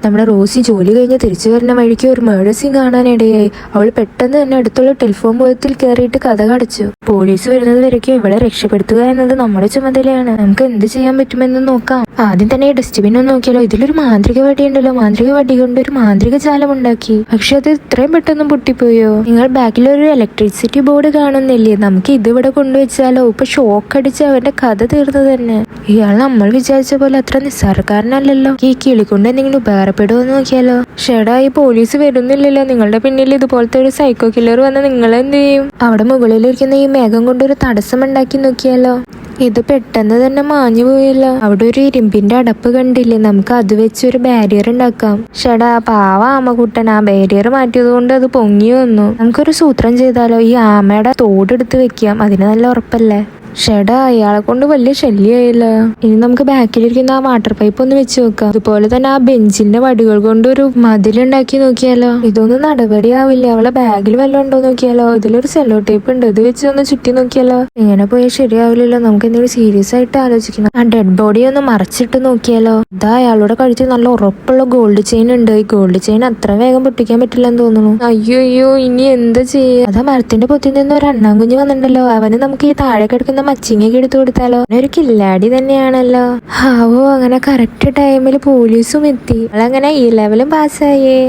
നമ്മുടെ റോസി ജോലി കഴിഞ്ഞ് തിരിച്ചു വരുന്ന വഴിക്ക് ഒരു മർഡർ സീൻ കാണാനിടയായി. അവൾ പെട്ടെന്ന് തന്നെ അടുത്തുള്ള ടെലിഫോൺ ബൂത്തിൽ കയറിയിട്ട് കഥ കടച്ചു. പോലീസ് വരുന്നത് വരയ്ക്കും ഇവളെ രക്ഷപ്പെടുത്തുക എന്നത് നമ്മുടെ ചുമതലയാണ്. നമുക്ക് എന്ത് ചെയ്യാൻ പറ്റുമെന്ന് നോക്കാം. ആദ്യം തന്നെ ഈ ഡസ്റ്റ്ബിൻ ഒന്ന് നോക്കിയാലോ. ഇതിലൊരു മാന്ത്രിക വടി ഉണ്ടല്ലോ. മാന്ത്രിക വടി കൊണ്ട് ഒരു മാന്ത്രിക ജാലം ഉണ്ടാക്കി. പക്ഷെ അത് ഇത്രയും പെട്ടെന്ന് പൊട്ടിപ്പോയോ? നിങ്ങൾ ബാക്കിൽ ഒരു ഇലക്ട്രിസിറ്റി ബോർഡ് കാണുന്നില്ലേ? നമുക്ക് ഇതിവിടെ കൊണ്ടുവച്ചാലോ? ഇപ്പൊ ഷോക്ക് അടിച്ച് അവന്റെ കഥ തീർന്നു തന്നെ. ഇയാൾ നമ്മൾ വിചാരിച്ച പോലെ അത്ര നിസ്സാരക്കാരനല്ലല്ലോ. ഈ കിളിക്കൊണ്ട് എന്തെങ്കിലും ഉപകാരപ്പെടുമോ എന്ന് നോക്കിയാലോ. ഷെടാ, ഈ പോലീസ് വരുന്നില്ലല്ലോ. നിങ്ങളുടെ പിന്നിൽ ഇതുപോലത്തെ ഒരു സൈക്കോ കില്ലർ വന്ന് നിങ്ങൾ എന്ത് ചെയ്യും? അവിടെ മുകളിലിരിക്കുന്ന ഈ മേഘം കൊണ്ട് ഒരു തടസ്സം ഉണ്ടാക്കി നോക്കിയാലോ. ഇത് പെട്ടെന്ന് തന്നെ മാഞ്ഞു പോയല്ലോ. അവിടെ ഒരു ഇരുമ്പിന്റെ അടപ്പ് കണ്ടില്ലേ? നമുക്ക് അത് വെച്ച് ഒരു ബാരിയർ ഉണ്ടാക്കാം. ഷെടാ, പാവ ആമകുട്ടൻ ആ ബാരിയർ മാറ്റിയത് കൊണ്ട് അത് പൊങ്ങി വന്നു. നമുക്കൊരു സൂത്രം ചെയ്താലോ. ഈ ആമയുടെ തോടെടുത്ത് വെക്കാം. അതിന് നല്ല ഉറപ്പല്ലേ? ഷെടാ, അയാളെ കൊണ്ട് വലിയ ശല്യമായില്ല. ഇനി നമുക്ക് ബാക്കിലിരിക്കുന്ന ആ വാട്ടർ പൈപ്പ് ഒന്ന് വെച്ച് നോക്കാം. അതുപോലെ തന്നെ ആ ബെഞ്ചിന്റെ വടികൾ കൊണ്ട് ഒരു മതിലുണ്ടാക്കി നോക്കിയാലോ. ഇതൊന്നും നടപടിയാവില്ല. അവളെ ബാഗിൽ വല്ലതും ഉണ്ടോ നോക്കിയാലോ. ഇതിലൊരു സെല്ലോ ടേപ്പ് ഉണ്ട്. ഇത് വെച്ച് ഒന്ന് ചുറ്റി നോക്കിയാലോ. ഇങ്ങനെ പോയാൽ ശരിയാവില്ലല്ലോ. നമുക്ക് എന്തെങ്കിലും സീരിയസ് ആയിട്ട് ആലോചിക്കണം. ആ ഡെഡ് ബോഡി ഒന്ന് മറച്ചിട്ട് നോക്കിയാലോ. ഇതാ അയാളുടെ കഴുത്തിൽ നല്ല ഉറപ്പുള്ള ഗോൾഡ് ചെയിൻ ഉണ്ട്. ഈ ഗോൾഡ് ചെയിൻ അത്ര വേഗം പൊട്ടിക്കാൻ പറ്റില്ലെന്ന് തോന്നുന്നു. അയ്യോ, ഇനി എന്താ ചെയ്യാ? അതാ മരത്തിന്റെ പൊത്തിൽ നിന്ന് ഒരു അണ്ണാൻകുഞ്ഞ് വന്നിട്ടുണ്ടല്ലോ. അവന് നമുക്ക് ഈ താഴെ കിടക്കുന്ന മച്ചിങ്ങയൊക്കെ എടുത്തു കൊടുത്താലോ. ഒരു കില്ലാടി തന്നെയാണല്ലോ. അങ്ങനെ കറക്റ്റ് ടൈമിൽ പോലീസും എത്തി. അവളങ്ങനെ ഈ ലെവലും പാസ്സായേ.